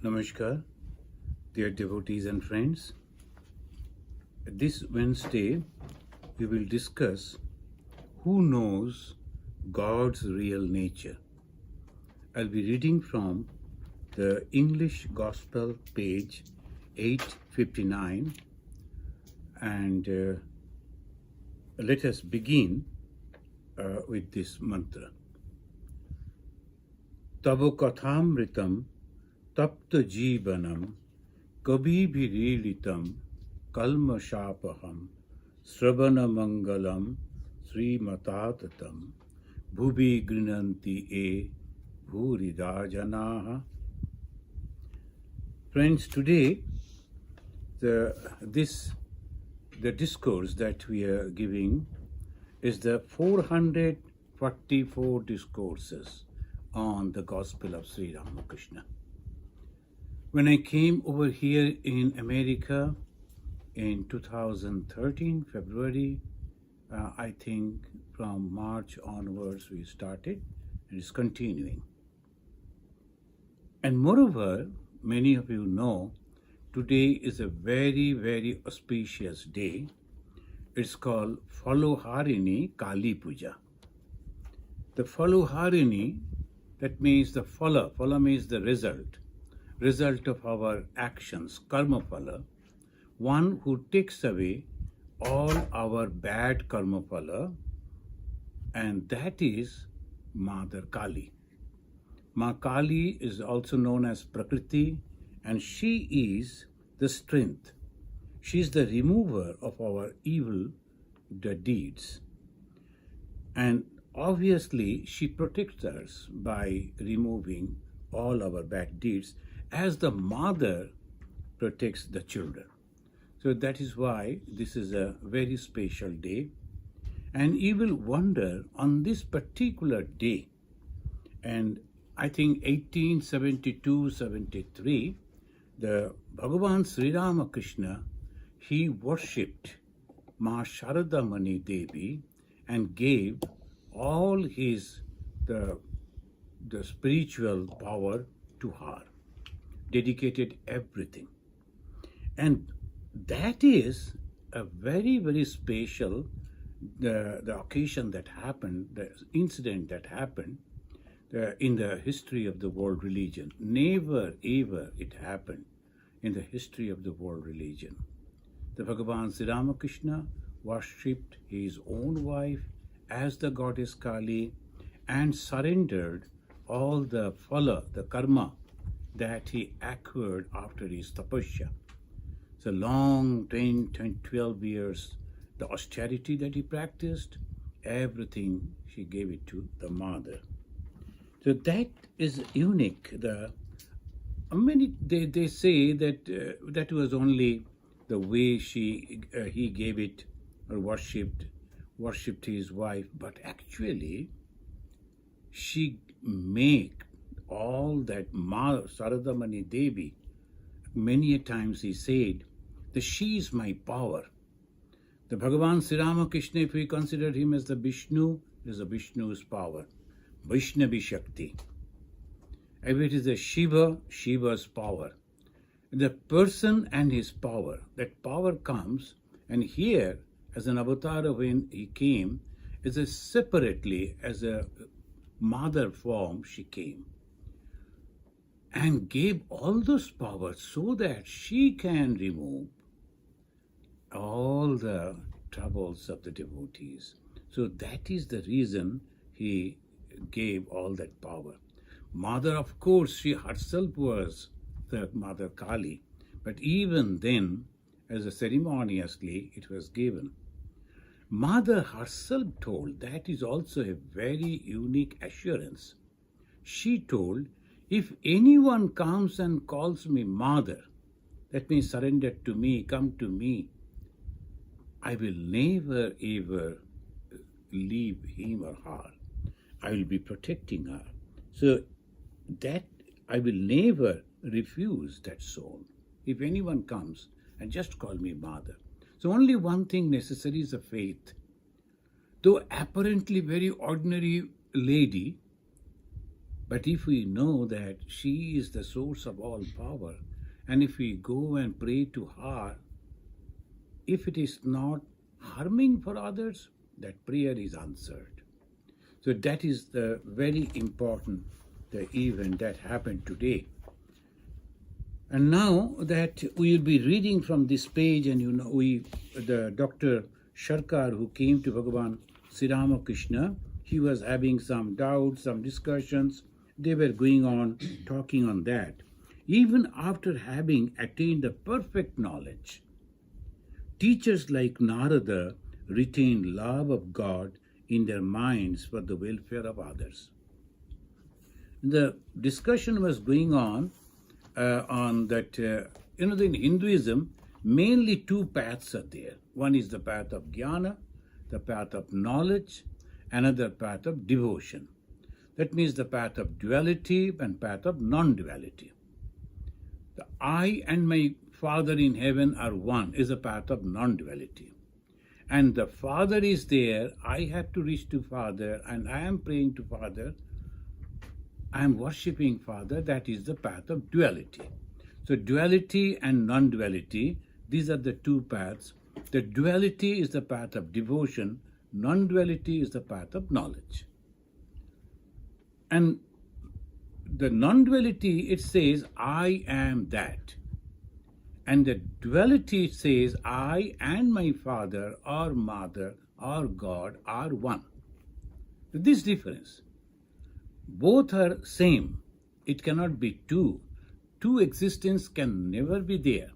Namaskar, dear devotees and friends. This Wednesday, we will discuss who knows God's real nature. I'll be reading from the English Gospel, page 859, and let us begin with this mantra. Tavo kathamritam tapta jivanam kabhi virilitam kalmashapaham sravana mangalam srimatatam bhubi grinanti e bhuridajanaha. Friends, today the discourse that we are giving is the 444 discourses on the Gospel of Sri Ramakrishna. When I came over here in America in 2013, February, I think from March onwards we started, and it's continuing. And moreover, many of you know, today is a very, very auspicious day. It's called Phaloharini Kali Puja. The Phaloharini, that means the phala. Phala means the result of our actions, karma phala, one who takes away all our bad karma phala, and that is Mother Kali. Ma Kali is also known as Prakriti, and she is the strength. She is the remover of our evil deeds. And obviously, she protects us by removing all our bad deeds, as the mother protects the children. So that is why this is a very special day. And you will wonder, on this particular day, and I think 1872-73, the Bhagavan Sri Ramakrishna, he worshipped Ma Sharada Mani Devi and gave all his the spiritual power to her, dedicated everything. And that is a very, very special, the occasion that happened, the incident that happened in the history of the world religion. Never ever it happened in the history of the world religion. The Bhagavan Sri Ramakrishna worshipped his own wife as the goddess Kali and surrendered all the phala, the karma, that he acquired after his tapasya. It's a long 12 years, the austerity that he practiced, everything she gave it to the mother. So that is unique. They say that that was only the way he gave it or worshipped his wife, but actually she make all that Sarada Mani Devi, many a times he said that she is my power. The Bhagavan Sri Ramakrishna, if we consider him as the Vishnu, is the Vishnu's power, Vaishnavi Shakti. If it is the Shiva, Shiva's power. The person and his power, that power comes, and here, as an avatar when he came, as a separately, as a mother form, she came and gave all those powers so that she can remove all the troubles of the devotees. So that is the reason he gave all that power. Mother, of course, she herself was the Mother Kali, but even then, as a ceremoniously, it was given. Mother herself told, that is also a very unique assurance. She told, if anyone comes and calls me Mother, that means surrender to me, come to me, I will never ever leave him or her. I will be protecting her. So that I will never refuse that soul. If anyone comes and just call me Mother. So only one thing necessary is a faith. Though apparently very ordinary lady, But if we know that she is the source of all power, and if we go and pray to her, if it is not harming for others, that prayer is answered. So that is the very important the event that happened today. And now that we will be reading from this page, and the Dr. Sharkar who came to Bhagavan Sri Ramakrishna, he was having some doubts, some discussions. They were going on, talking on that. Even after having attained the perfect knowledge, teachers like Narada retained love of God in their minds for the welfare of others. The discussion was going on that, in Hinduism, mainly two paths are there. One is the path of jnana, the path of knowledge, another path of devotion. That means the path of duality and path of non-duality. The I and my Father in heaven are one is a path of non-duality. And the Father is there, I have to reach to Father, and I am praying to Father, I am worshipping Father, that is the path of duality. So duality and non-duality, these are the two paths. The duality is the path of devotion, non-duality is the path of knowledge. And the non-duality, it says, I am that. And the duality, it says, I and my Father or Mother or God are one. This difference. Both are same. It cannot be two. Two existence can never be there.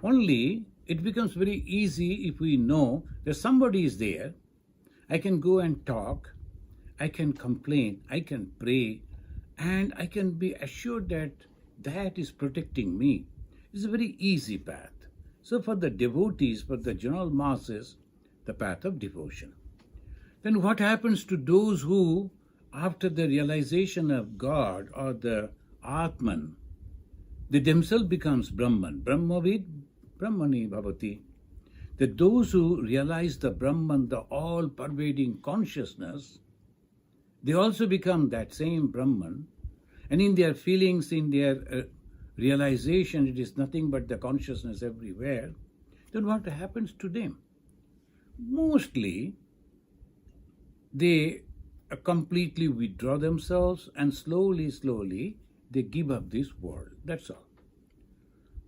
Only it becomes very easy if we know that somebody is there. I can go and talk. I can complain. I can pray. And I can be assured that that is protecting me. It's a very easy path. So for the devotees, for the general masses, the path of devotion. Then what happens to those who, after the realization of God or the Atman, they themselves becomes Brahman. Brahmavid Brahmani Bhavati. That those who realize the Brahman, the all-pervading consciousness, they also become that same Brahman. And in their feelings, in their realization, it is nothing but the consciousness everywhere. Then what happens to them? Mostly, they completely withdraw themselves and slowly, they give up this world. That's all.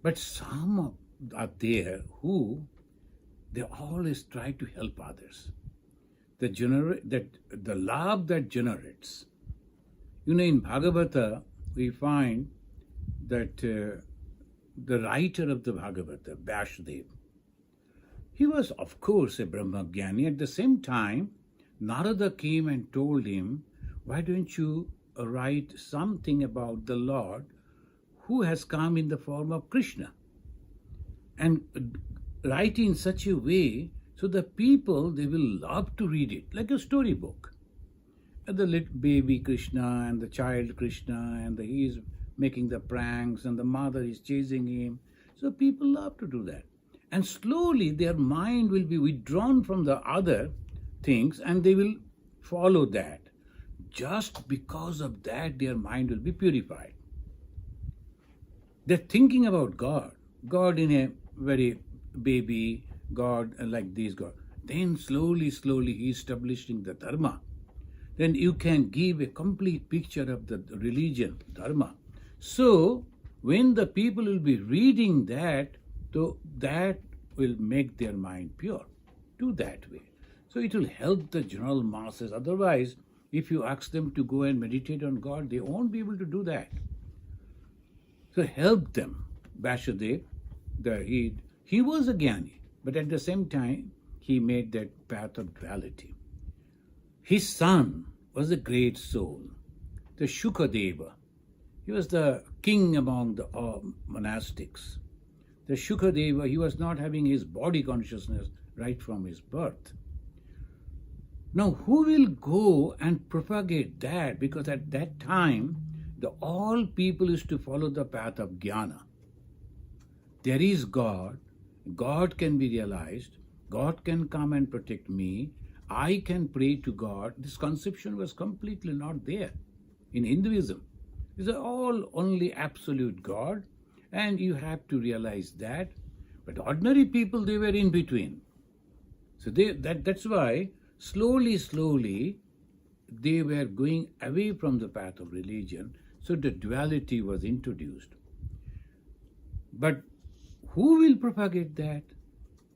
But some are there who, they always try to help others. The love that generates. In Bhagavata, we find that the writer of the Bhagavata, Vyasdev, he was, of course, a Brahmagyani. At the same time, Narada came and told him, why don't you write something about the Lord who has come in the form of Krishna? And write in such a way so the people, they will love to read it, like a storybook. And the little baby Krishna and the child Krishna, and he is making the pranks, and the mother is chasing him. So people love to do that. And slowly their mind will be withdrawn from the other things, and they will follow that. Just because of that, their mind will be purified. They're thinking about God. God in a very baby, God like this God. Then slowly he is establishing the dharma. Then you can give a complete picture of the religion, dharma. So when the people will be reading that, so that will make their mind pure. Do that way. So it will help the general masses. Otherwise, if you ask them to go and meditate on God, they won't be able to do that. So help them. Vyasdev, he was a Jnani, but at the same time, he made that path of duality. His son was a great soul, the Shukadeva. He was the king among the monastics. The Shukadeva, he was not having his body consciousness right from his birth. Now, who will go and propagate that? Because at that time, all people used to follow the path of jnana. There is God. God can be realized. God can come and protect me. I can pray to God. This conception was completely not there. in Hinduism. These are all only absolute God, and you have to realize that. But ordinary people, they were in between. So that's why slowly, they were going away from the path of religion. So the duality was introduced. But who will propagate that?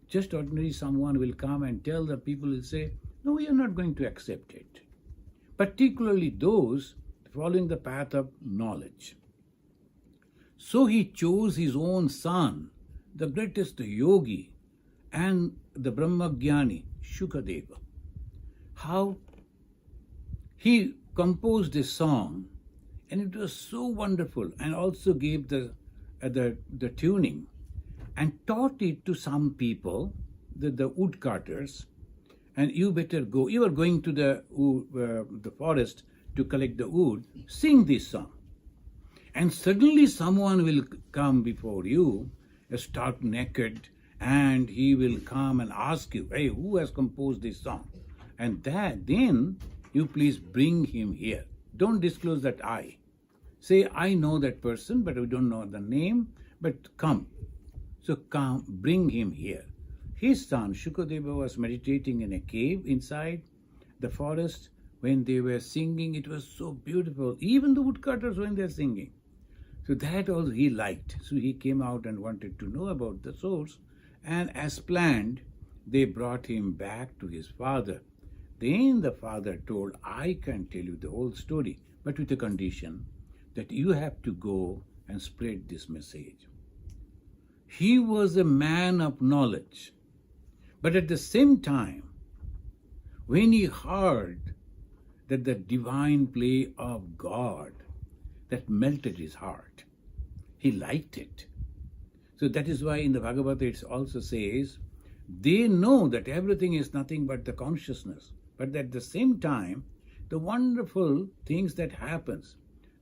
Just ordinary someone will come and tell the people, will say, no, we are not going to accept it. Particularly those following the path of knowledge. So he chose his own son, the greatest yogi, and the Brahmagyani, Shukadeva. How he composed a song, and it was so wonderful, and also gave the tuning, and taught it to some people, the woodcutters. And you better go. You are going to the forest to collect the wood. Sing this song, and suddenly someone will come before you, stark naked, and he will come and ask you, "Hey, who has composed this song?" And then you please bring him here. Don't disclose that I. Say, I know that person, but we don't know the name, but come. So come, bring him here. His son, Shukadeva, was meditating in a cave inside the forest when they were singing. It was so beautiful. Even the woodcutters, when they're singing. So that also he liked. So he came out and wanted to know about the source. And as planned, they brought him back to his father. Then the father told, I can tell you the whole story, but with a condition that you have to go and spread this message. He was a man of knowledge. But at the same time, when he heard that the divine play of God, that melted his heart. He liked it. So that is why in the Bhagavad Gita it also says, they know that everything is nothing but the consciousness. But at the same time, the wonderful things that happens,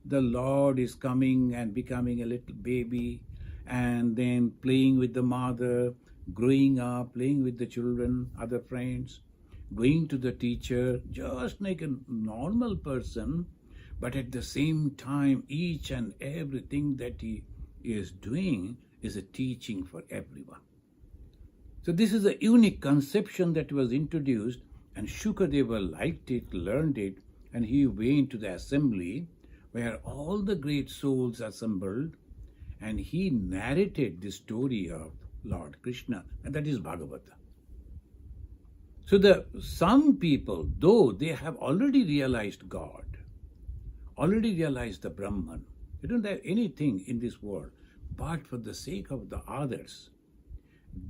the Lord is coming and becoming a little baby, and then playing with the mother, growing up, playing with the children, other friends, going to the teacher, just like a normal person, but at the same time, each and everything that he is doing is a teaching for everyone. So this is a unique conception that was introduced, and Shukadeva liked it, learned it, and he went to the assembly where all the great souls assembled, and he narrated the story of Lord Krishna, and that is Bhagavata. So some people, though they have already realized God, already realized the Brahman, they don't have anything in this world, but for the sake of the others,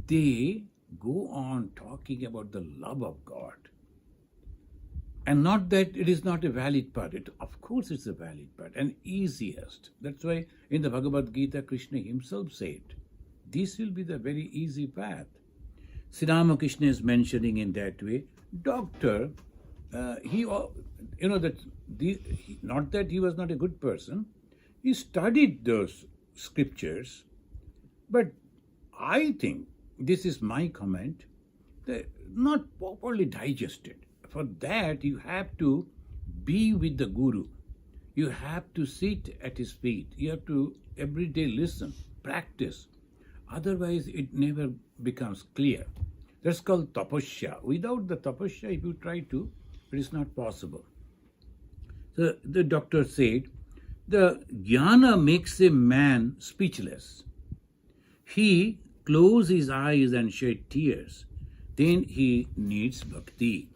they go on talking about the love of God. And not that it is not a valid path. Of course it's a valid path and easiest. That's why in the Bhagavad Gita, Krishna himself said, this will be the very easy path. Sri Ramakrishna is mentioning in that way, doctor, not that he was not a good person, he studied those scriptures, but I think, this is my comment, they're not properly digested. For that, you have to be with the Guru. You have to sit at his feet. You have to every day listen, practice. Otherwise, it never becomes clear. That's called tapasya. Without the tapasya, if you try to, it is not possible. So the doctor said, the jnana makes a man speechless. He closes his eyes and shed tears. Then he needs bhakti.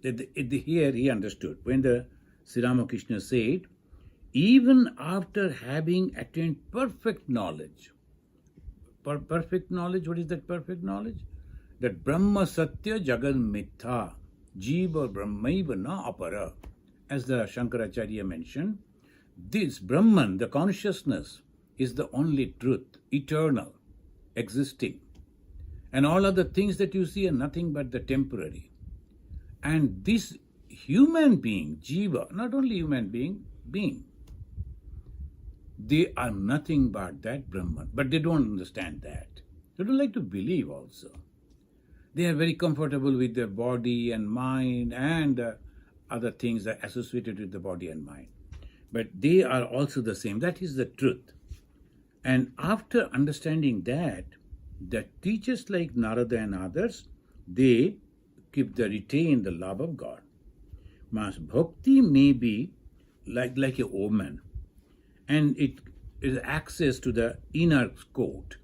Here he understood. When the Sri Ramakrishna said, even after having attained perfect knowledge, perfect knowledge, what is that perfect knowledge? That Brahma Satya Jagad Mitha, Jiva Brahmaiva na apara. As the Shankaracharya mentioned, this Brahman, the consciousness, is the only truth, eternal, existing. And all other things that you see are nothing but the temporary. And this human being, Jiva, not only human being, they are nothing but that Brahman. But they don't understand that. They don't like to believe also. They are very comfortable with their body and mind and other things that are associated with the body and mind. but they are also the same. That is the truth. And after understanding that, the teachers like Narada and others, they retain the love of God. Mas bhakti may be like a woman, and it is access to the inner court.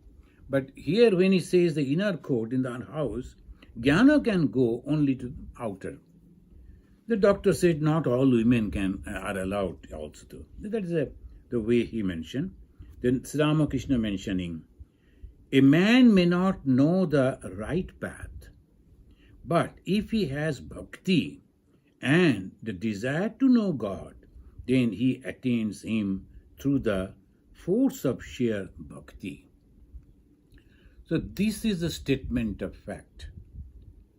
But here, when he says the inner court in the house, jnana can go only to outer. The doctor said not all women are allowed also to. That is the way he mentioned. Then Sri Ramakrishna mentioning, a man may not know the right path, but if he has bhakti and the desire to know God, then he attains him through the force of sheer bhakti. So this is a statement of fact.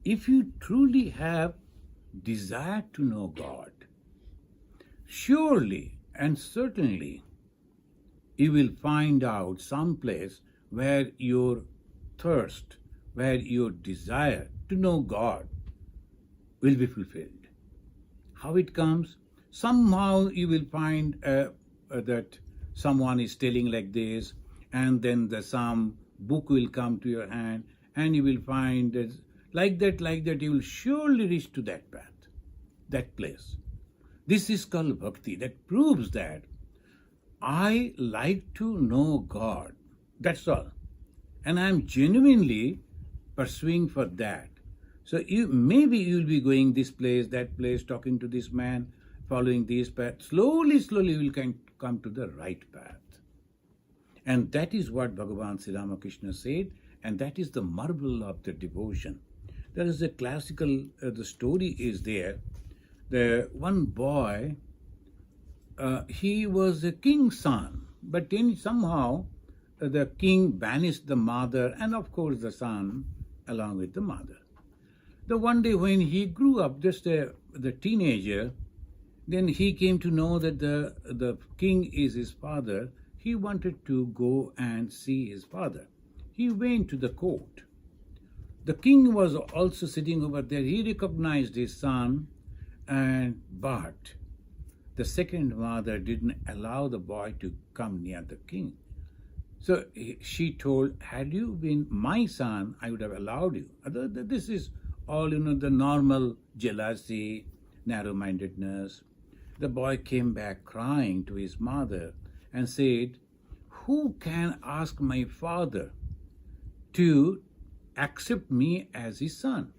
If you truly have desire to know God, surely and certainly you will find out some place where your thirst, where your desire to know God will be fulfilled. How it comes? Somehow you will find that someone is telling like this, and then some book will come to your hand, and you will find that like that, you will surely reach to that path, that place. This is called bhakti. That proves that I like to know God. That's all. And I am genuinely pursuing for that. So maybe you will be going this place, that place, talking to this man, following this path. Slowly you will come to the right path. And that is what Bhagavan Sri Ramakrishna said, and that is the marvel of the devotion. There is a classical, the story is there. The one boy, he was a king's son, but then somehow the king banished the mother and of course the son along with the mother. The one day when he grew up, just the teenager, then he came to know that the king is his father. He wanted to go and see his father. He went to the court. The king was also sitting over there. He recognized his son, but the second mother didn't allow the boy to come near the king. So she told, had you been my son, I would have allowed you. This is all, the normal jealousy, narrow-mindedness. The boy came back crying to his mother and said, who can ask my father to accept me as his son?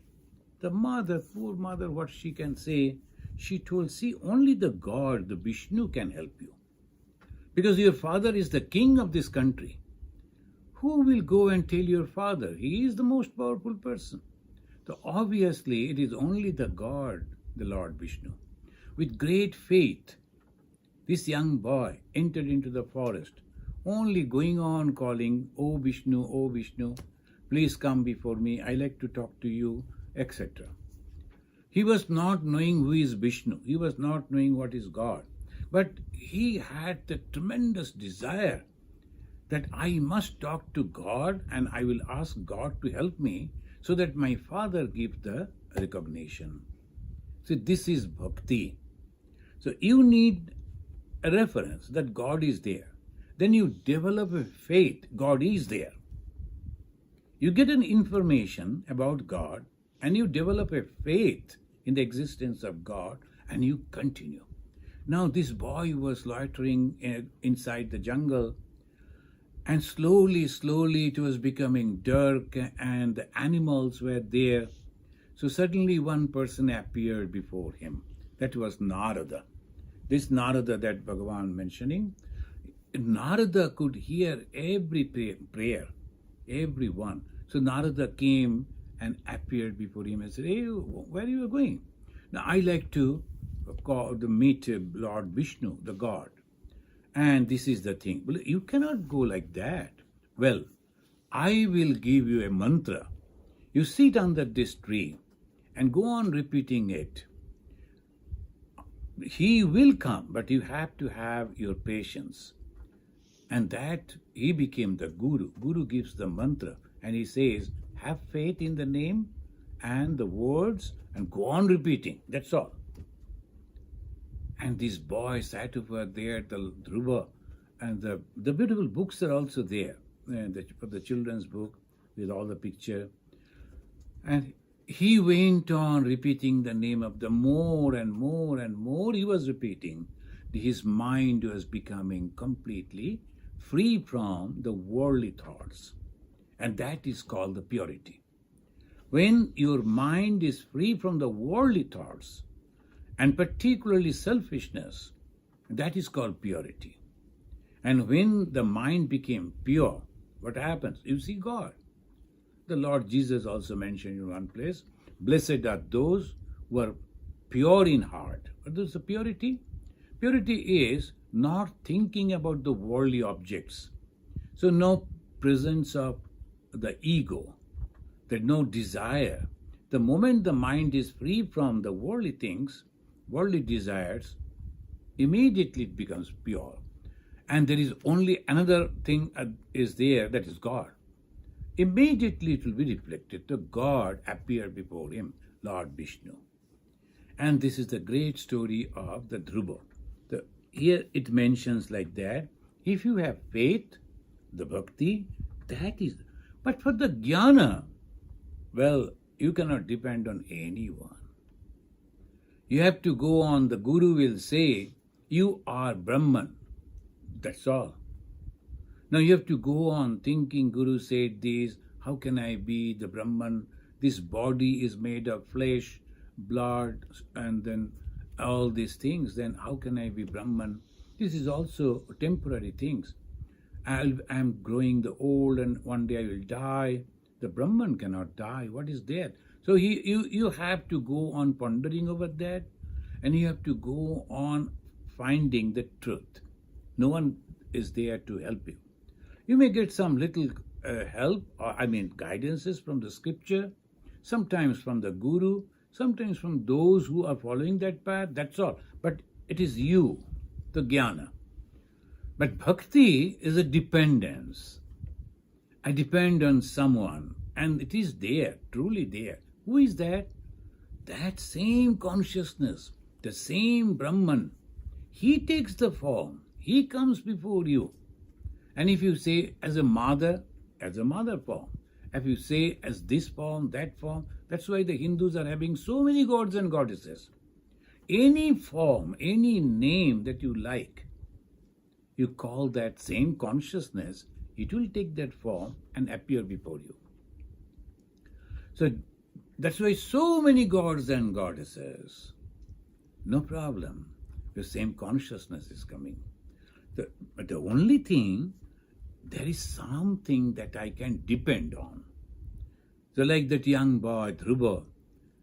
The mother, poor mother, what she can say? She told, see, only the God, the Vishnu can help you. Because your father is the king of this country. Who will go and tell your father? He is the most powerful person. So obviously it is only the God, the Lord Vishnu. With great faith, this young boy entered into the forest, only going on calling, O Vishnu, please come before me, I like to talk to you, etc. He was not knowing who is Vishnu. He was not knowing what is God. But he had the tremendous desire that I must talk to God and I will ask God to help me so that my father gives the recognition. So this is bhakti. So you need a reference that God is there. Then you develop a faith, God is there. You get an information about God and you develop a faith in the existence of God and you continue. Now this boy was loitering inside the jungle, and slowly it was becoming dark and the animals were there. So suddenly one person appeared before him. That was Narada. This Narada that Bhagavan mentioning, Narada could hear every prayer, every one. So Narada came and appeared before him and said, hey, where are you going? Now I like to meet Lord Vishnu, the God. And this is the thing. Well, you cannot go like that. Well, I will give you a mantra. You sit under this tree and go on repeating it. He will come, but you have to have your patience. And that he became the guru. Guru gives the mantra and he says, have faith in the name and the words and go on repeating. That's all. And these boys sat over there, the Dhruva, and the beautiful books are also there, for the children's book with all the picture. And he went on repeating the name of the more and more and more he was repeating. His mind was becoming completely free from the worldly thoughts. And that is called the purity. When your mind is free from the worldly thoughts, and particularly selfishness, that is called purity. And when the mind became pure, what happens? You see God. The Lord Jesus also mentioned in one place, blessed are those who are pure in heart. What is the purity? Purity is not thinking about the worldly objects. So no presence of the ego, there's no desire. The moment the mind is free from the worldly things, worldly desires, immediately it becomes pure. And there is only another thing is there, that is God. Immediately it will be reflected. The God appeared before him, Lord Vishnu. And this is the great story of the Dhruva. Here it mentions like that, if you have faith, the bhakti, that is. But for the jnana, well, you cannot depend on anyone. You have to go on, the Guru will say, you are Brahman. That's all. Now you have to go on thinking, Guru said this, how can I be the Brahman? This body is made of flesh, blood, and then all these things. Then how can I be Brahman? This is also temporary things. I'm growing the old and one day I will die. The Brahman cannot die. What is that? So you have to go on pondering over that, and you have to go on finding the truth. No one is there to help you. You may get some little help, or guidances from the scripture, sometimes from the Guru, sometimes from those who are following that path, that's all. But it is you, the jnana. But bhakti is a dependence. I depend on someone, and it is there, truly there. Who is that? That same consciousness, the same Brahman. He takes the form. He comes before you. And if you say as a mother form. If you say as this form, that form, that's why the Hindus are having so many gods and goddesses. Any form, any name that you like, you call that same consciousness, it will take that form and appear before you. So that's why so many gods and goddesses. No problem. The same consciousness is coming. But the only thing, there is something that I can depend on. So like that young boy, Dhruva,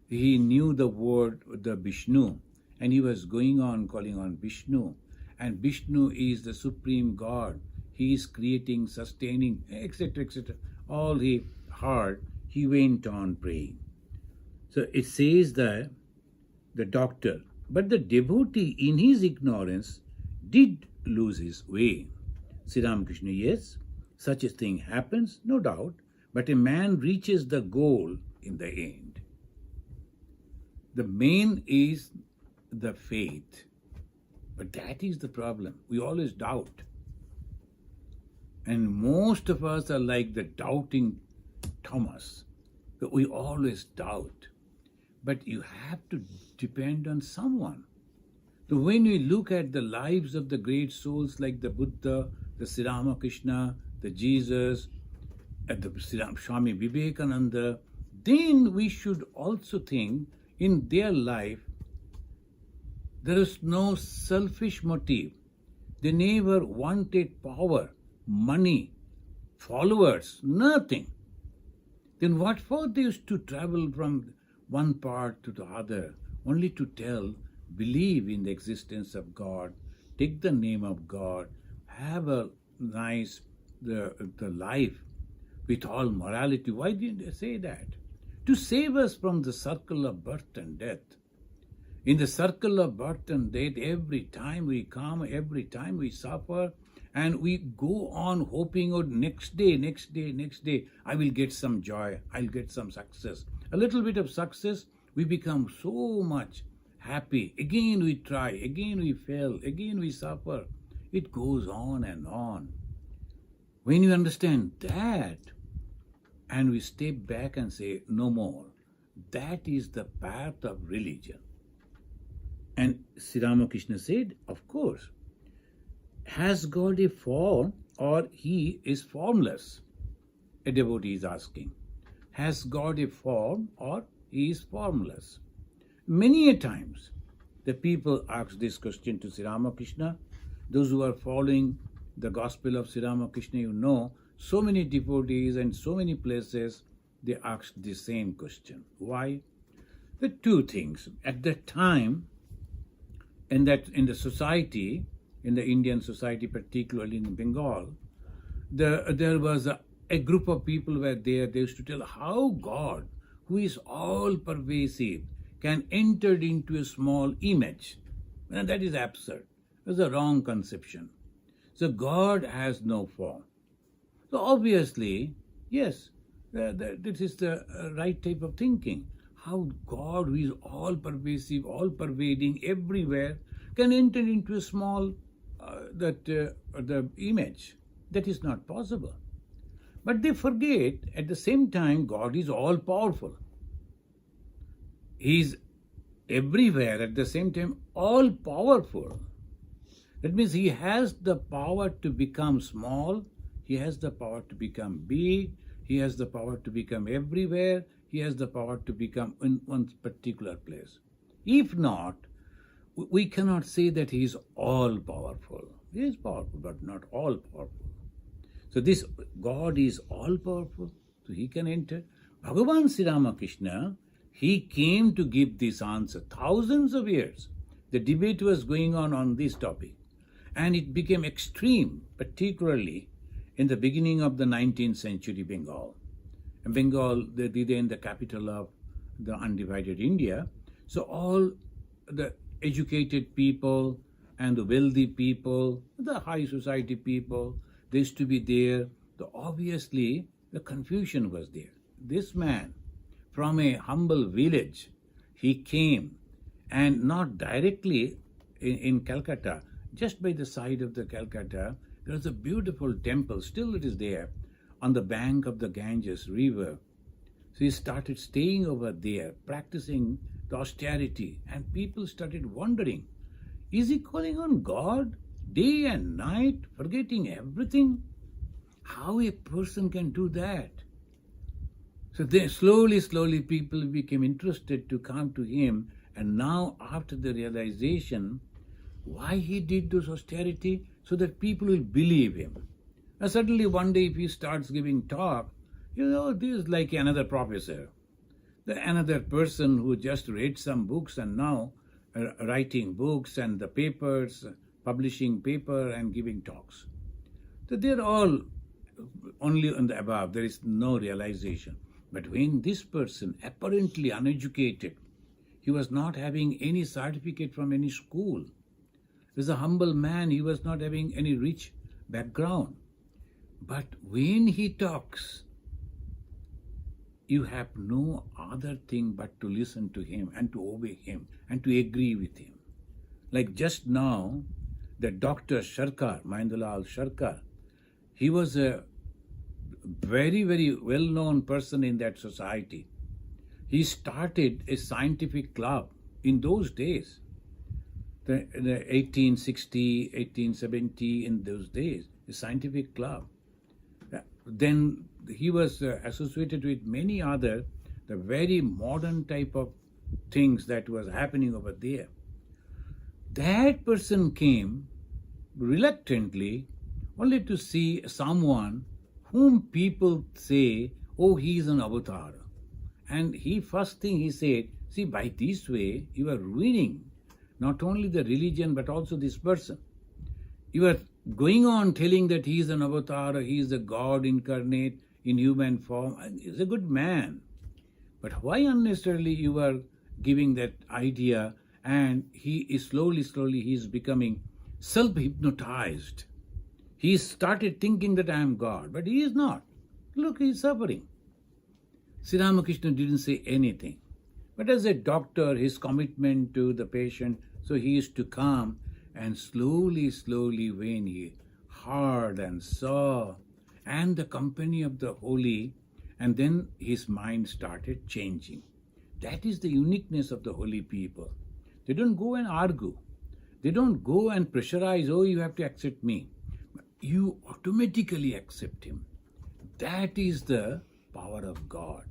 he knew the word, the Vishnu, and he was going on calling on Vishnu. And Vishnu is the supreme God. He is creating, sustaining, etc., etc. All he heard, he went on praying. So it says that the doctor, but the devotee in his ignorance did lose his way. Sri Ramakrishna, yes, such a thing happens, no doubt, but a man reaches the goal in the end. The main is the faith. But that is the problem. We always doubt. And most of us are like the doubting Thomas. We always doubt. But you have to depend on someone. So when we look at the lives of the great souls like the Buddha, the Sri Ramakrishna, the Jesus, and the Swami Vivekananda, then we should also think in their life there is no selfish motive. They never wanted power, money, followers, nothing. Then what for they used to travel from one part to the other, only to tell, believe in the existence of God, take the name of God, have a nice the life with all morality. Why didn't they say that? To save us from the circle of birth and death. In the circle of birth and death, every time we come, every time we suffer, and we go on hoping, oh, next day, I will get some joy, I'll get some success. A little bit of success, we become so much happy. Again we try, again we fail, again we suffer. It goes on and on. When you understand that, and we step back and say, no more, that is the path of religion. And Sri Ramakrishna said, of course, has God a form or he is formless? A devotee is asking. Has God a form or he is formless? Many a times the people ask this question to Sri Ramakrishna. Those who are following the gospel of Sri Ramakrishna, you know, so many devotees and so many places, they ask the same question. Why? The two things. At that time, in the society, in the Indian society, particularly in Bengal, there was a group of people were there. They used to tell how God, who is all pervasive, can enter into a small image. And that is absurd. It's a wrong conception. So God has no form. So obviously, yes, this is the right type of thinking. How God, who is all pervasive, all pervading, everywhere, can enter into a small the image. That is not possible. But they forget at the same time God is all powerful. He is everywhere at the same time, all powerful. That means he has the power to become small, he has the power to become big, he has the power to become everywhere, he has the power to become in one particular place. If not, we cannot say that he is all powerful. He is powerful, but not all powerful. So this God is all powerful, so he can enter. Bhagavan Sri Ramakrishna, he came to give this answer. Thousands of years, the debate was going on this topic. And it became extreme, particularly in the beginning of the 19th century Bengal. And Bengal, then the capital of the undivided India. So all the educated people and the wealthy people, the high society people, they used to be there. So obviously, the confusion was there. This man, from a humble village, he came, and not directly in Calcutta, just by the side of the Calcutta, there was a beautiful temple, still it is there, on the bank of the Ganges river. So he started staying over there, practicing the austerity, and people started wondering, is he calling on God day and night, forgetting everything? How a person can do that? So then slowly people became interested to come to him, and now after the realization, why he did this austerity? So that people will believe him. And suddenly one day if he starts giving talk, this is like another professor, another person who just read some books and now writing books and the papers, publishing paper and giving talks. So they're all only on the above. There is no realization. But when this person, apparently uneducated, he was not having any certificate from any school, he was a humble man, he was not having any rich background. But when he talks, you have no other thing but to listen to him and to obey him and to agree with him. Like just now, the Dr. Sharkar, Mahindalal Sharkar, he was a very, very well-known person in that society. He started a scientific club in those days. The 1860, 1870, in those days, a scientific club. Then he was associated with many other, the very modern type of things that was happening over there. That person came reluctantly only to see someone whom people say, oh, he is an avatar. And first thing he said, see, by this way, you are ruining not only the religion, but also this person. You are going on telling that he is an avatar, he is a God incarnate in human form. He is a good man. But why unnecessarily you are giving that idea, and he is slowly, he is becoming self-hypnotized. He started thinking that I am God, but he is not. Look, he is suffering. Sri Ramakrishna didn't say anything. But as a doctor, his commitment to the patient, so he used to come and slowly, slowly, when he heard and saw, and the company of the holy, and then his mind started changing. That is the uniqueness of the holy people. They don't go and argue. They don't go and pressurize, oh, you have to accept me. You automatically accept him. That is the power of God.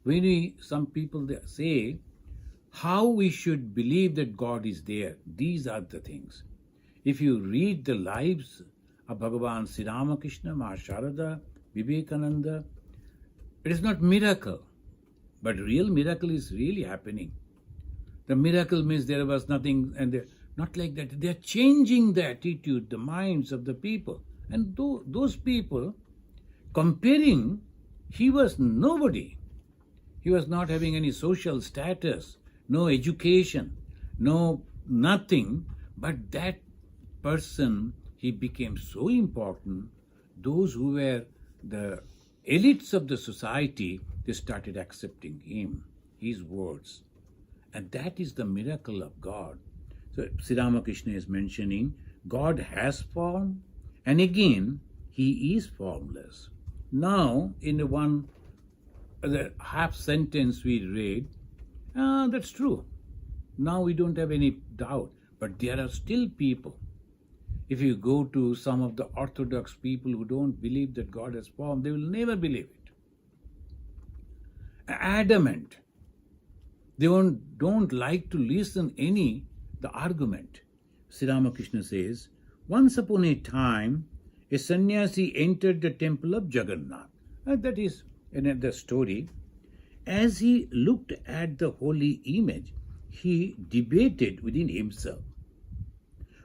When some people they say how we should believe that God is there, these are the things. If you read the lives of Bhagavan Sri Ramakrishna, Mahasharada, Vivekananda, it is not miracle, but real miracle is really happening. The miracle means there was nothing, and not like that. They are changing the attitude, the minds of the people. And those people, comparing, he was nobody. He was not having any social status, no education, no nothing. But that person, he became so important. Those who were the elites of the society, they started accepting him, his words. And that is the miracle of God. So Sri Ramakrishna is mentioning God has form, and again he is formless. Now in the half sentence we read, that's true. Now we don't have any doubt. But there are still people. If you go to some of the orthodox people who don't believe that God has form, they will never believe it. Adamant. They don't like to listen the argument. Sri Ramakrishna says, once upon a time, a sannyasi entered the temple of Jagannath. That is another story. As he looked at the holy image, he debated within himself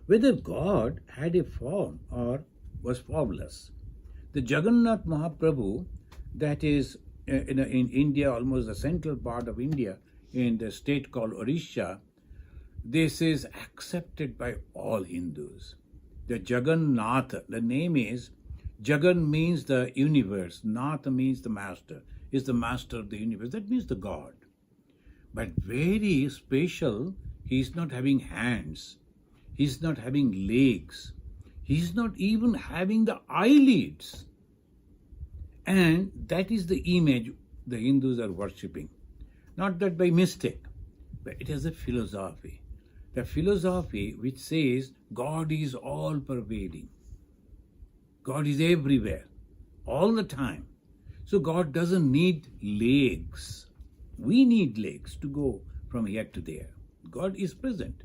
whether God had a form or was formless. The Jagannath Mahaprabhu, that is in India, almost the central part of India, in the state called Orissa, this is accepted by all Hindus. The Jagannath, the name is, Jagan means the universe, Nath means the master, is the master of the universe. That means the God. But very special, he is not having hands, he is not having legs, he is not even having the eyelids. And that is the image the Hindus are worshipping. Not that by mistake, but it has a philosophy. The philosophy which says God is all pervading. God is everywhere, all the time. So God doesn't need legs. We need legs to go from here to there. God is present.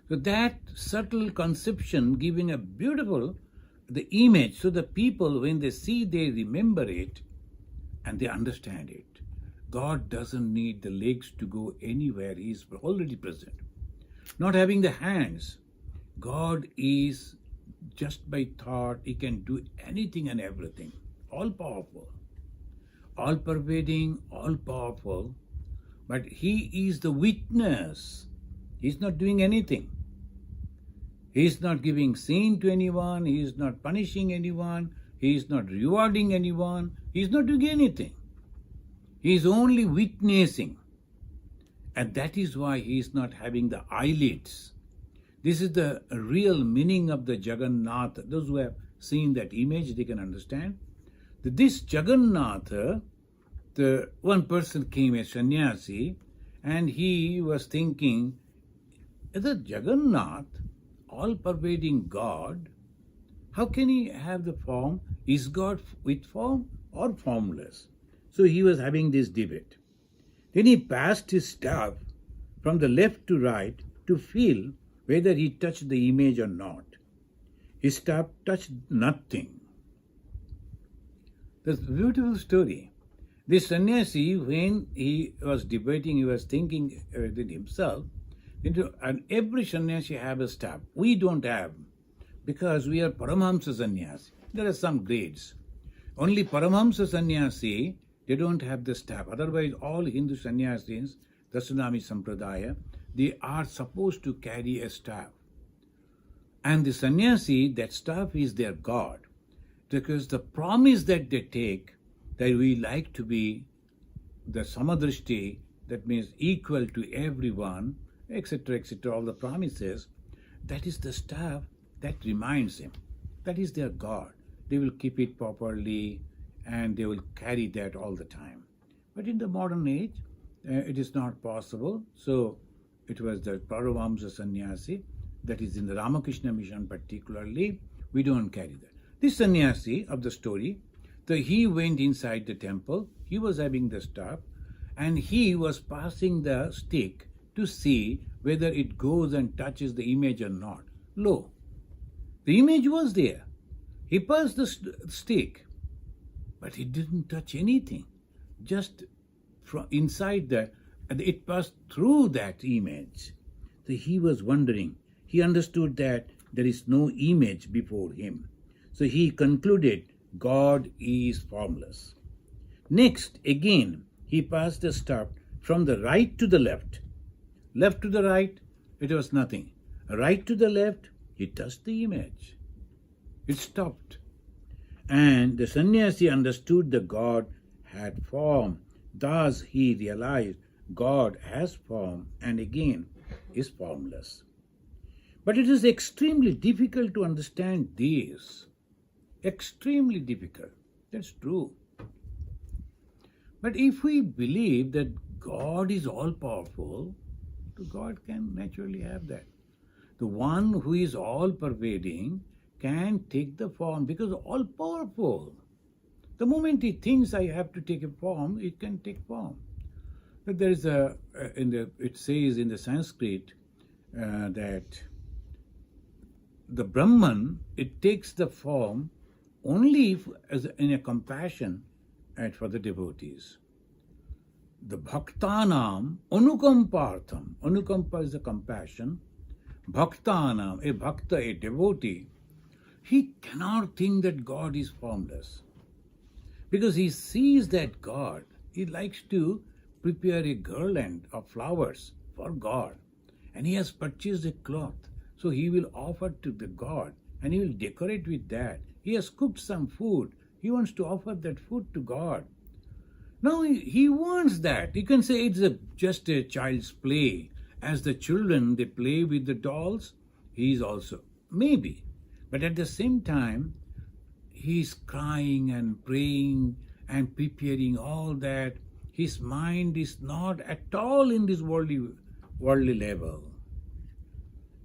So that subtle conception giving a beautiful the image, so the people when they see, they remember it and they understand it. God doesn't need the legs to go anywhere. He is already present. Not having the hands, God is just by thought, he can do anything and everything. All powerful, all pervading, all powerful. But he is the witness. He's not doing anything. He is not giving sin to anyone. He is not punishing anyone. He is not rewarding anyone. He is not doing anything. He is only witnessing. And that is why he is not having the eyelids. This is the real meaning of the Jagannath. Those who have seen that image, they can understand. That this Jagannath, the one person came, a sannyasi, and he was thinking, the Jagannath, all-pervading God, how can he have the form? Is God with form or formless? So he was having this debate. Then he passed his staff from the left to right to feel whether he touched the image or not. His staff touched nothing. That's a beautiful story. This sannyasi, when he was debating, he was thinking within himself, and every sannyasi have a staff. We don't have, because we are Paramahamsa sannyasi. There are some grades. Only Paramahamsa sannyasi, they don't have the staff. Otherwise, all Hindu sannyasis, the Tsunami Sampradaya, they are supposed to carry a staff. And the sannyasi, that staff is their God. Because the promise that they take, that we like to be the Samadrishti, that means equal to everyone, etc., all the promises, that is the stuff that reminds him. That is their God. They will keep it properly and they will carry that all the time. But in the modern age, it is not possible. So it was the Paravamsa Sannyasi, that is in the Ramakrishna mission particularly, we don't carry that. This sannyasi of the story, he went inside the temple, he was having the stuff, and he was passing the stick to see whether it goes and touches the image or not. Lo, the image was there. He passed the stick, but it didn't touch anything. Just from inside that, and it passed through that image. So he was wondering. He understood that there is no image before him. So he concluded God is formless. Next, again, he passed the stuff from the right to the left. Left to the right, it was nothing. Right to the left, he touched the image. It stopped. And the sannyasi understood the God had form. Thus he realized God has form and again is formless. But it is extremely difficult to understand this. Extremely difficult. That's true. But if we believe that God is all-powerful, God can naturally have that. The one who is all-pervading can take the form because all-powerful. The moment he thinks I have to take a form, it can take form. But there is it says in the Sanskrit that the Brahman, it takes the form only in a compassion for the devotees. The bhaktanam anukampartham. Anukampa is the compassion. Bhaktanam, a bhakta, a devotee, he cannot think that God is formless. Because he sees that God, he likes to prepare a garland of flowers for God. And he has purchased a cloth. So he will offer to the God and he will decorate with that. He has cooked some food. He wants to offer that food to God. Now he wants that. You can say it's just a child's play. As the children, they play with the dolls, he is also. Maybe. But at the same time, he is crying and praying and preparing all that. His mind is not at all in this worldly level.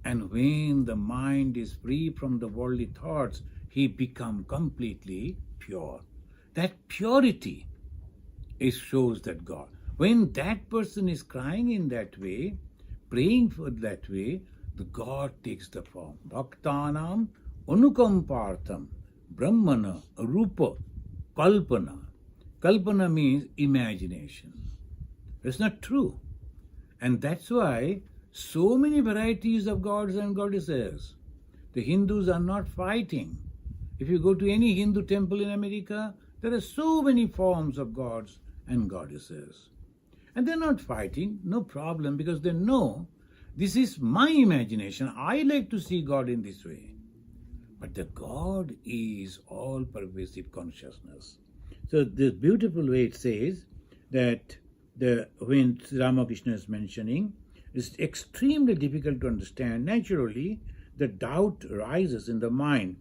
And when the mind is free from the worldly thoughts, he becomes completely pure. That purity shows that God. When that person is crying in that way, praying for that way, the God takes the form. Bhaktanam anukampartham brahmana rupa kalpana. Kalpana means imagination. It's not true. And that's why so many varieties of gods and goddesses. The Hindus are not fighting. If you go to any Hindu temple in America, there are so many forms of gods and goddesses. And they're not fighting, no problem, because they know this is my imagination. I like to see God in this way. But the God is all-pervasive consciousness. So this beautiful way it says that when Ramakrishna is mentioning, it's extremely difficult to understand. Naturally, the doubt rises in the mind.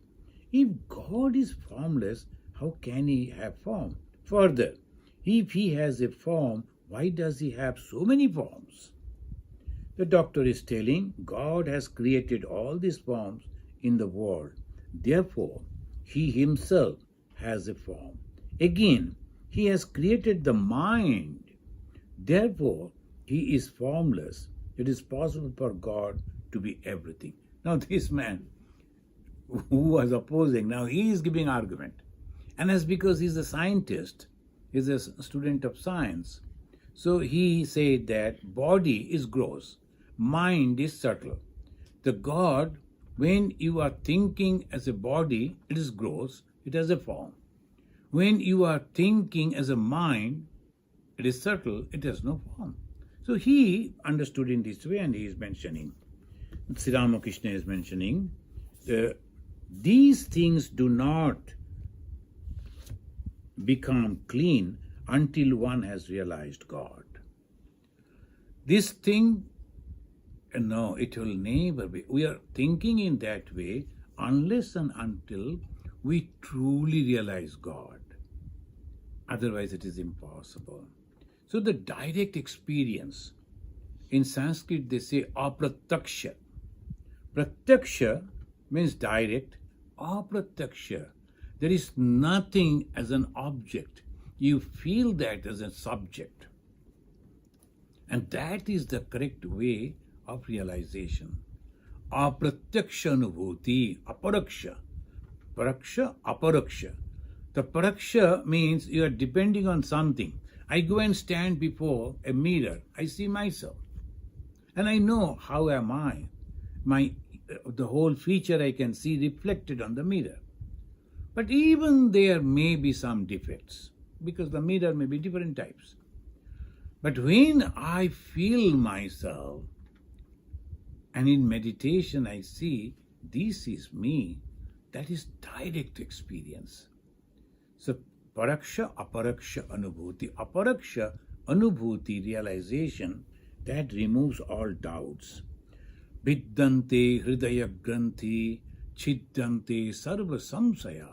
If God is formless, how can he have form? Further, if he has a form, why does he have so many forms? The doctor is telling God has created all these forms in the world. Therefore, he himself has a form. Again, he has created the mind. Therefore, he is formless. It is possible for God to be everything. Now this man who was opposing, now he is giving argument. And that's because he's a scientist. He's a student of science. So he said that body is gross, mind is subtle. The God, when you are thinking as a body, it is gross, it has a form. When you are thinking as a mind, it is subtle, it has no form. So he understood in this way, and he is mentioning, Sri Ramakrishna is mentioning, these things do not become clean until one has realized God. This thing, no, it will never be. We are thinking in that way unless and until we truly realize God. Otherwise, it is impossible. So the direct experience, in Sanskrit they say apratyaksha. Pratyaksha means direct. Apratyaksha, there is nothing as an object. You feel that as a subject. And that is the correct way of realization. Apratyaksha anubhuti, aparaksha. Paraksha, aparaksha. The paraksha means you are depending on something. I go and stand before a mirror. I see myself. And I know how am I. The whole feature I can see reflected on the mirror. But even there may be some defects, because the mirror may be different types. But when I feel myself, and in meditation I see this is me, that is direct experience. So paraksha, aparaksha anubhuti. Aparaksha anubhuti, realization, that removes all doubts. Viddante hridaya granthi chiddante sarva samsaya.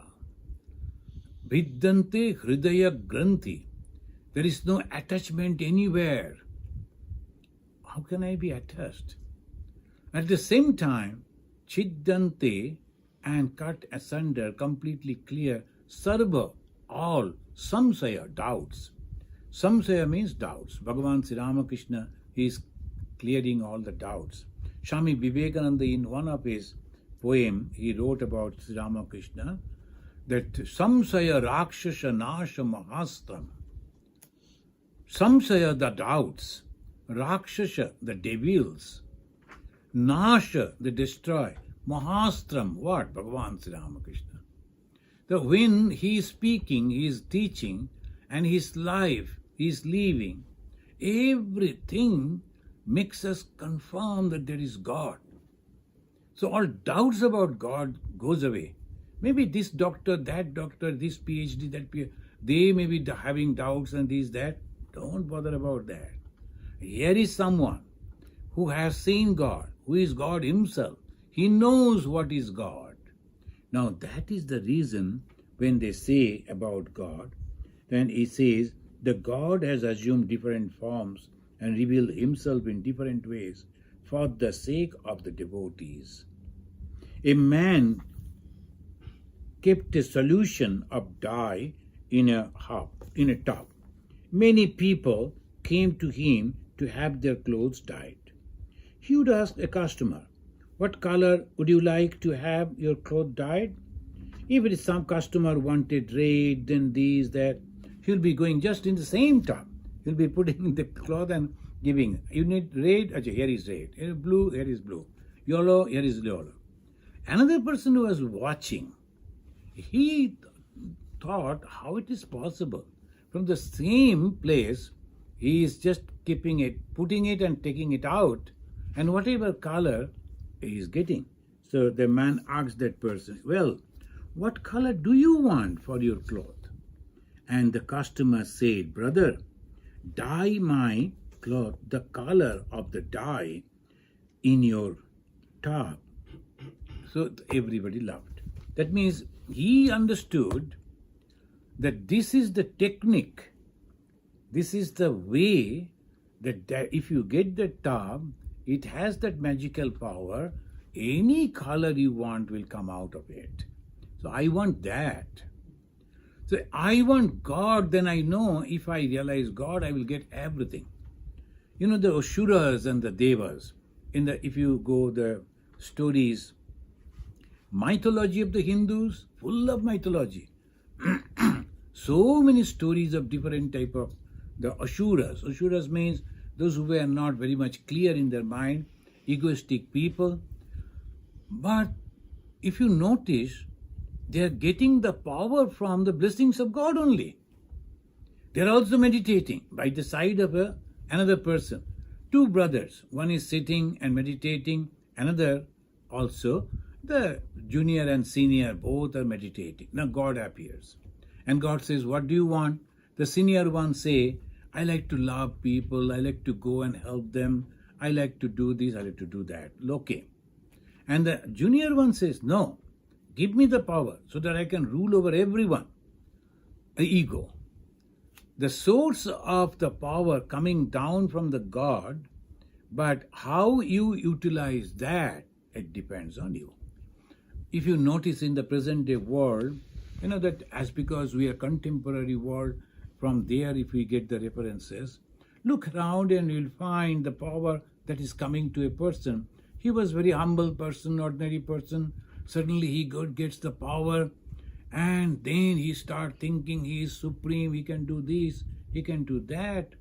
Viddante hridaya granthi. There is no attachment anywhere. How can I be attached? At the same time, chiddante, and cut asunder, completely clear, sarva, all, samsaya, doubts. Samsaya means doubts. Bhagavan Sri Ramakrishna is clearing all the doubts. Swami Vivekananda, in one of his poem, he wrote about Sri Ramakrishna that samsaya rakshasa nasha mahastram. Samsaya, the doubts. Rakshasa, the devils. Nasha, the destroy. Mahastram, what? Bhagavan Sri Ramakrishna. So when he is speaking, he is teaching, and his life, he is living, everything makes us confirm that there is God. So all doubts about God goes away. Maybe this doctor, that doctor, this PhD, that PhD, they may be having doubts and this, that. Don't bother about that. Here is someone who has seen God, who is God himself. He knows what is God. Now that is the reason when they say about God, then he says, the God has assumed different forms and revealed himself in different ways for the sake of the devotees. A man kept a solution of dye in a tub. Many people came to him to have their clothes dyed. He would ask a customer, what color would you like to have your clothes dyed? If it is some customer wanted red, then this, that, he'll be going just in the same tub. He'll be putting the cloth and giving. You need red? Achha, here is red. Here is blue, here is blue. Yellow, here is yellow. Another person who was watching, he thought how it is possible. From the same place, he is just keeping it, putting it and taking it out, and whatever color he is getting. So the man asked that person, well, what color do you want for your cloth? And the customer said, brother, dye my cloth the color of the dye in your tub. So everybody laughed. That means he understood that this is the technique, this is the way that if you get the tub, it has that magical power, any color you want will come out of it. So I want that. So I want God, then I know if I realize God, I will get everything. You know, the Asuras and the Devas, if you go the stories, mythology of the Hindus, full of mythology. So many stories of different type of the Asuras. Asuras means those who were not very much clear in their mind, egoistic people. But if you notice, they are getting the power from the blessings of God only. They are also meditating by the side of another person. Two brothers, one is sitting and meditating, another also, the junior and senior, both are meditating. Now God appears. And God says, what do you want? The senior one say, I like to love people, I like to go and help them, I like to do this, I like to do that. Okay. And the junior one says, no, give me the power so that I can rule over everyone. The ego. The source of the power coming down from the God, but how you utilize that, it depends on you. If you notice in the present day world, you know that as because we are contemporary world, from there if we get the references, look around and you'll find the power that is coming to a person. He was very humble person, ordinary person. Suddenly he gets the power, and then he start thinking he is supreme, he can do this, he can do that.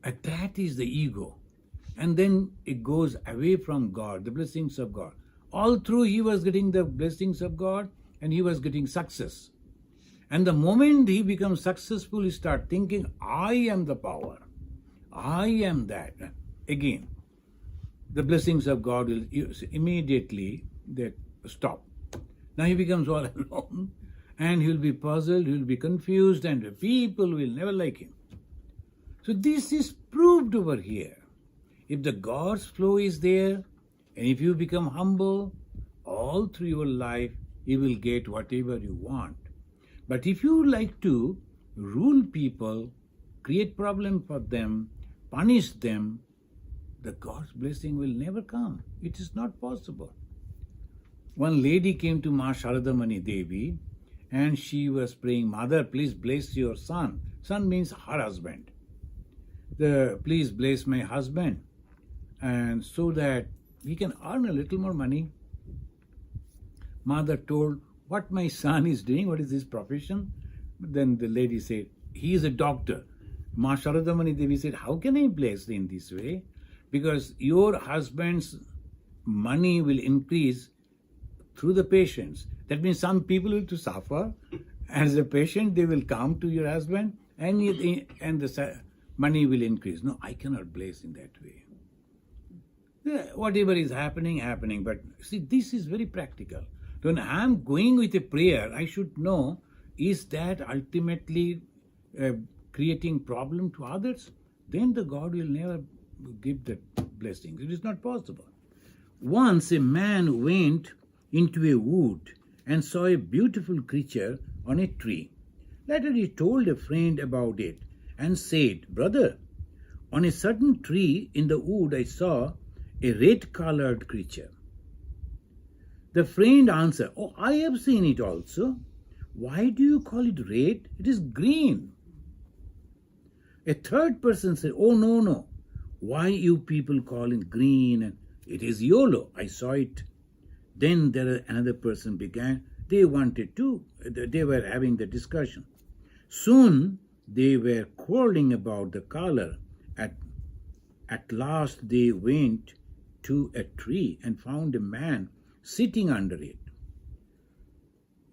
And that is the ego. And then it goes away from God, the blessings of God. All through he was getting the blessings of God and he was getting success. And the moment he becomes successful, he start thinking, I am the power. I am that. Again, the blessings of God will immediately stop. Now he becomes all alone and he'll be puzzled, he'll be confused, and people will never like him. So this is proved over here. If the God's flow is there, and if you become humble, all through your life, you will get whatever you want. But if you like to rule people, create problem for them, punish them, the God's blessing will never come. It is not possible. One lady came to Ma Sharadamani Devi and she was praying, Mother, please bless your son. Son means her husband. Please bless my husband, and so that he can earn a little more money. Mother told, what my son is doing, what is his profession? Then the lady said, he is a doctor. Ma Sharadamani Devi said, how can I bless in this way? Because your husband's money will increase through the patients. That means some people will to suffer. As a patient, they will come to your husband and the money will increase. No, I cannot bless in that way. Whatever is happening. But see, this is very practical. When I am going with a prayer, I should know, is that ultimately creating problem to others? Then the God will never give the blessings. It is not possible. Once a man went into a wood and saw a beautiful creature on a tree. Later he told a friend about it and said, Brother, on a certain tree in the wood I saw a red-colored creature. The friend answered, Oh, I have seen it also. Why do you call it red? It is green. A third person said, Oh, no. Why you people call it green? And it is yellow. I saw it. Then another person began. They wanted to. They were having the discussion. Soon they were quarreling about the color. At last they went to a tree and found a man sitting under it.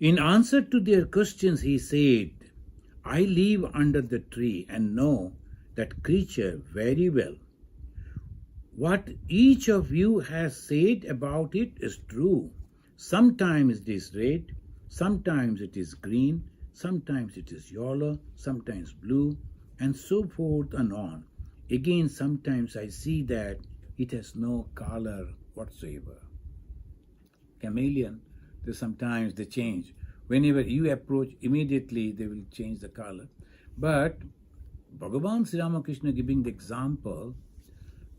In answer to their questions, he said, I live under the tree and know that creature very well. What each of you has said about it is true. Sometimes it is red, sometimes it is green, sometimes it is yellow, sometimes blue, and so forth and on. Again, sometimes I see that it has no color whatsoever. Chameleon, sometimes they change. Whenever you approach, immediately they will change the color. But Bhagavan Sri Ramakrishna giving the example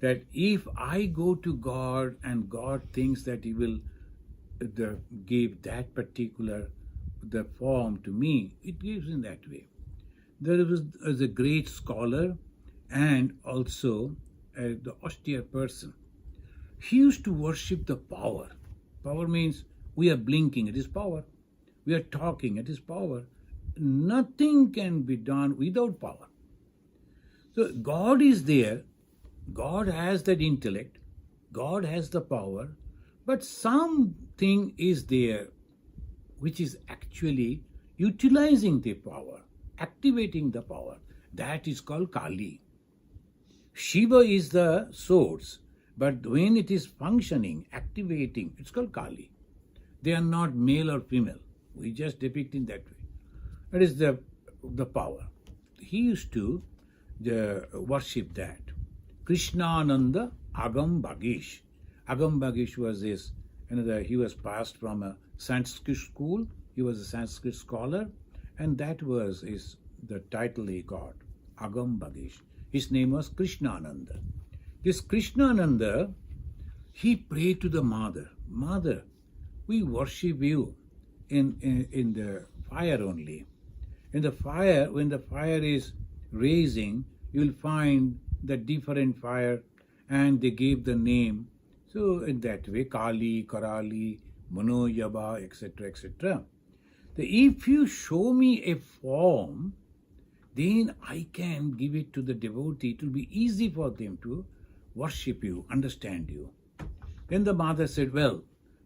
that if I go to God and God thinks that He will give that particular the form to me, it gives in that way. There was a great scholar and also the austere person. He used to worship the power. Power means we are blinking, it is power. We are talking, it is power. Nothing can be done without power. So God is there, God has that intellect, God has the power, but something is there which is actually utilizing the power, activating the power. That is called Kali. Shiva is the source, but when it is functioning, activating, it's called Kali. They are not male or female. We just depict in that way. That is the power. He used to worship that. Krishnananda Agam Bhagish. Agam Bhagish was this, he was passed from a Sanskrit school. He was a Sanskrit scholar, and that was the title he got, Agam Bhagish. His name was Krishnananda. This Krishnananda, he prayed to the Mother. Mother, we worship you in the fire only. In the fire, when the fire is raising, you will find the different fire, and they gave the name. So in that way, Kali, Karali, Manoyaba, etc., etc. If you show me a form, then I can give it to the devotee. It will be easy for them to worship you, understand you. Then the mother said, well,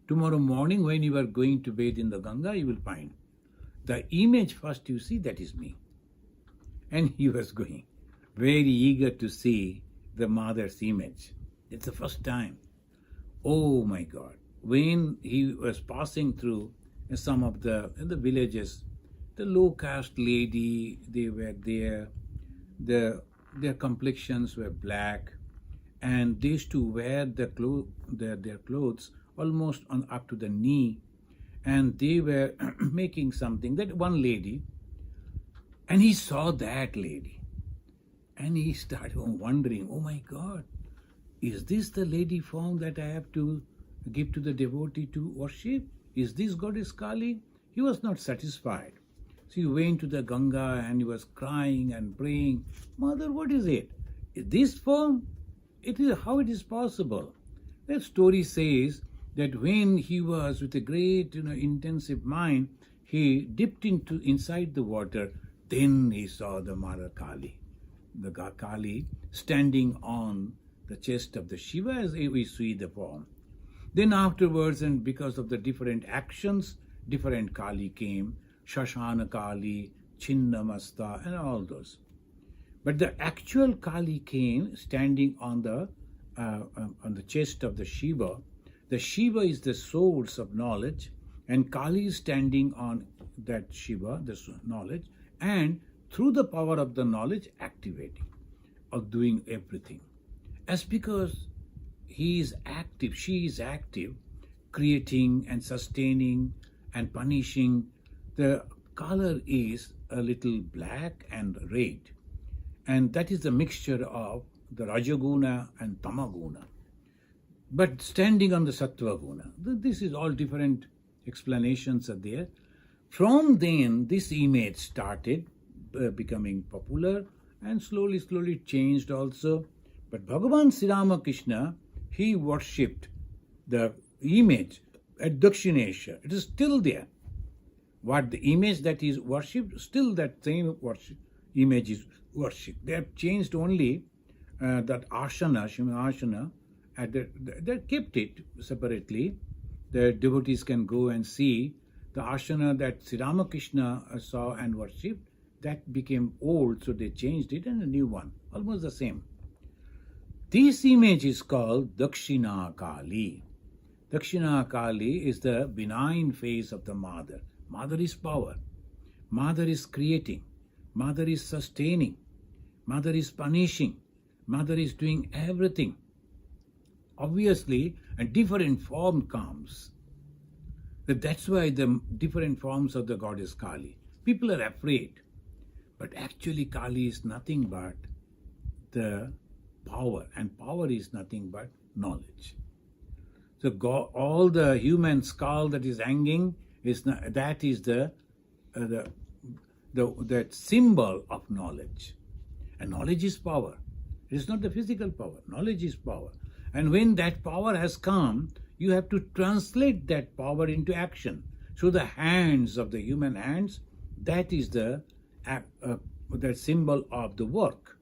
tomorrow morning when you are going to bathe in the Ganga, you will find the image first you see, that is me. And he was going, very eager to see the mother's image. It's the first time. Oh my God. When he was passing through some of the villages, the low caste lady, they were there. Their complexions were black, and they used to wear their clothes almost up to the knee, and they were making something. That one lady, and he saw that lady, and he started wondering, oh my God, is this the lady form that I have to give to the devotee to worship? Is this goddess Kali? He was not satisfied. So he went to the Ganga and he was crying and praying, Mother, what is it? Is this form? It is how it is possible. That story says that when he was with a great, intensive mind, he dipped inside the water. Then he saw the Mother Kali, the Kali standing on the chest of the Shiva as we see the form. Then afterwards, and because of the different actions, different Kali came. Shashana Kali, Chinnamasta, and all those. But the actual Kali came standing on the chest of the Shiva. The Shiva is the source of knowledge, and Kali is standing on that Shiva, the knowledge, and through the power of the knowledge, activating, of doing everything. As because he is active, she is active, creating and sustaining and punishing. The color is a little black and red, and that is the mixture of the Rajaguna and Tamaguna. But standing on the Sattva Guna, this is all different explanations are there. From then, this image started becoming popular and slowly changed also. But Bhagavan Sri Ramakrishna, he worshipped the image at Dakshinesha. It is still there. What the image that is worshipped, still that same image is worshipped. They have changed only that asana, Shima asana, they kept it separately. The devotees can go and see the asana that Sri Ramakrishna saw and worshipped. That became old, so they changed it, and a new one, almost the same. This image is called Dakshina Kali. Dakshina Kali is the benign face of the Mother. Mother is power. Mother is creating. Mother is sustaining. Mother is punishing. Mother is doing everything. Obviously, a different form comes. That's why the different forms of the goddess Kali. People are afraid. But actually Kali is nothing but the power, and power is nothing but knowledge. So all the human skull that is hanging that is the symbol of knowledge. And knowledge is power. It is not the physical power. Knowledge is power. And when that power has come, you have to translate that power into action. So the hands of the human hands, that is the symbol of the work.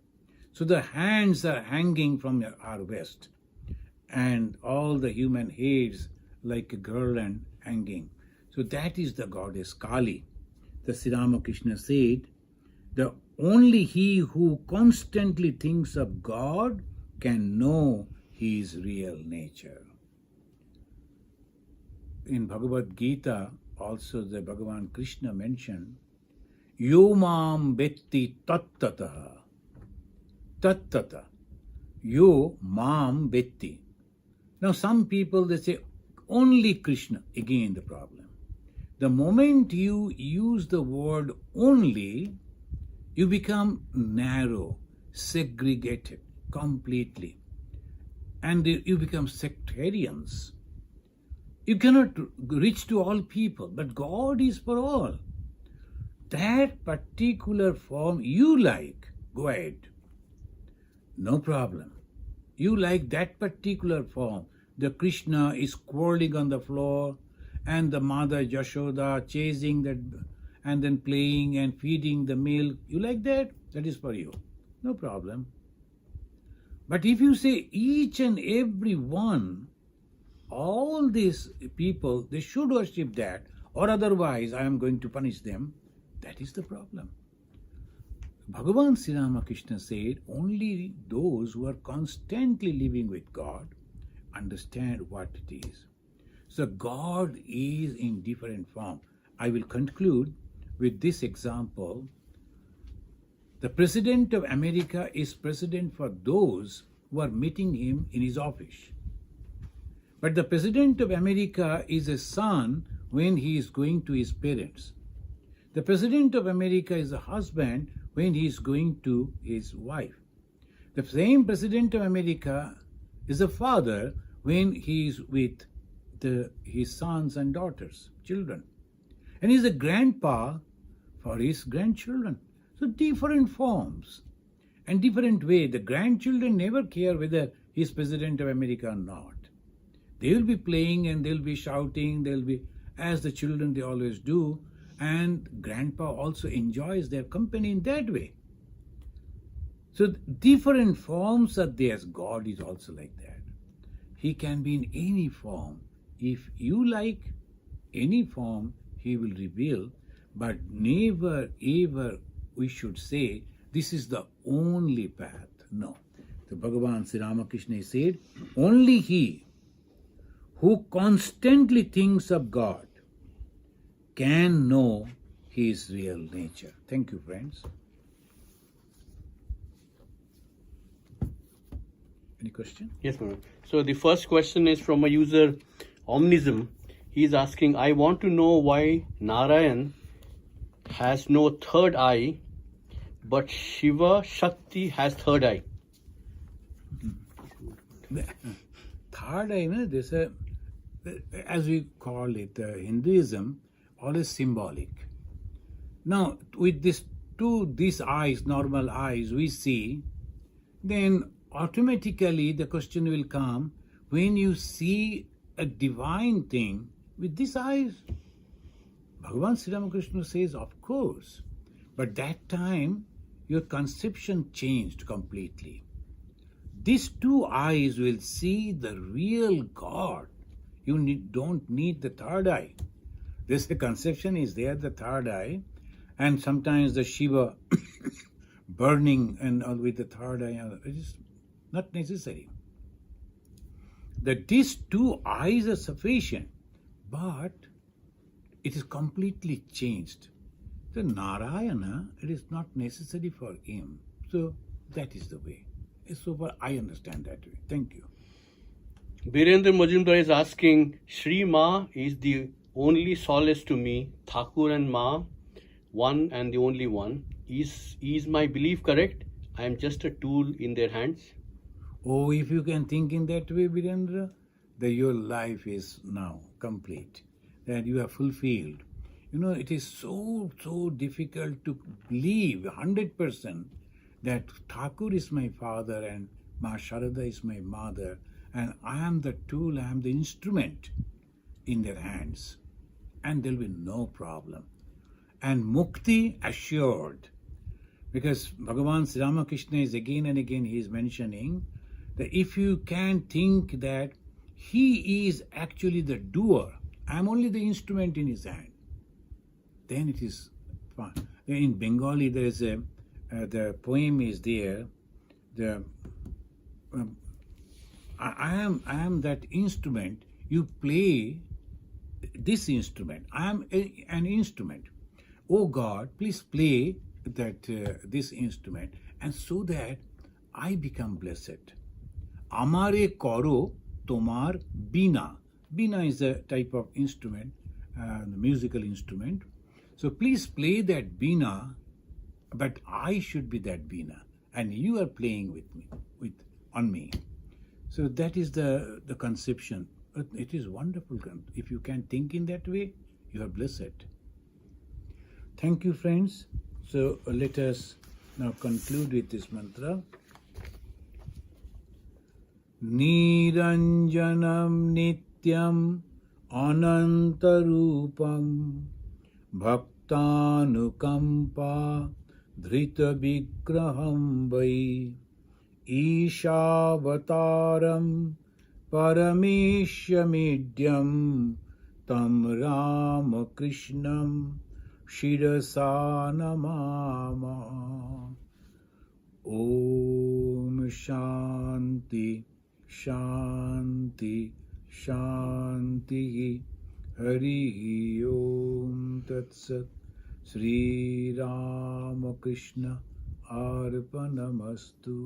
So the hands are hanging from our waist, and all the human heads like a garland hanging. So that is the goddess Kali. The Sri Ramakrishna said, the only he who constantly thinks of God can know his real nature. In Bhagavad Gita, also the Bhagavan Krishna mentioned, Yo mam vetti tattataha. tattata yo mam vetti. Now some people, they say only Krishna. Again the problem. The moment you use the word only, you become narrow, segregated completely, and you become sectarians. You cannot reach to all people, but God is for all. That particular form you like, go ahead. No problem. You like that particular form. The Krishna is quarreling on the floor, and the mother Yashoda chasing that, and then playing and feeding the milk. You like that? That is for you. No problem. But if you say each and every one, all these people, they should worship that, or otherwise I am going to punish them, that is the problem. Bhagavan Sri Ramakrishna said, only those who are constantly living with God understand what it is. So God is in different form. I will conclude with this example. The President of America is president for those who are meeting him in his office. But the President of America is a son when he is going to his parents. The President of America is a husband when he is going to his wife. The same President of America is a father when he is with his sons and daughters, children. And he is a grandpa for his grandchildren. So different forms and different way. The grandchildren never care whether he is President of America or not. They will be playing and they'll be shouting, they'll be, as the children they always do, and grandpa also enjoys their company in that way. So different forms are there. God is also like that. He can be in any form. If you like any form, he will reveal, but never ever we should say this is the only path. No. So Bhagavan Sri Ramakrishna said, only he who constantly thinks of God can know his real nature. Thank you, friends. Any question? Yes, Maharaj. So the first question is from a user, Omnism. He is asking, I want to know why Narayan has no third eye, but Shiva Shakti has third eye. Third eye, there's a, as we call it, Hinduism, always symbolic. Now, with these eyes, normal eyes, we see, then automatically the question will come, when you see a divine thing with these eyes, Bhagavan Sri Ramakrishna says, of course, but that time your conception changed completely. These two eyes will see the real God. You don't need the third eye. This conception is there, the third eye, and sometimes the Shiva burning and all with the third eye. It is not necessary. That these two eyes are sufficient, but it is completely changed. The Narayana, it is not necessary for him. So that is the way. So far I understand that way. Thank you. Birendra Majumdar is asking, Shri Ma is the only solace to me, Thakur and Ma, one and the only one. Is my belief correct? I am just a tool in their hands. Oh, if you can think in that way, Virendra, then your life is now complete, that you are fulfilled. It is so difficult to believe 100% that Thakur is my father and Ma Sharada is my mother, and I am the tool, I am the instrument in their hands, and there will be no problem. And mukti assured, because Bhagavan Sri Ramakrishna is again and again he is mentioning that if you can think that he is actually the doer, I am only the instrument in his hand, then it is fine. In Bengali there is the poem is there, I am that instrument, you play this instrument, I am an instrument. Oh God, please play that this instrument, and so that I become blessed. Amare koro tomar bina. Bina is a type of instrument, musical instrument. So please play that bina, but I should be that bina, and you are playing with me, on me. So that is the conception. It is wonderful. If you can think in that way, you are blessed. Thank you, friends. So let us now conclude with this mantra. Niranjanam nityam anantarupam bhaktanukampa dhrita vigraham vai Ishavataram parameshyamidyam tam Ramakrishnam Shirasa namama. Om Shanti Shanti Shanti. Hari Om Tat Sat. Sri Ramakrishna Arpanamastu.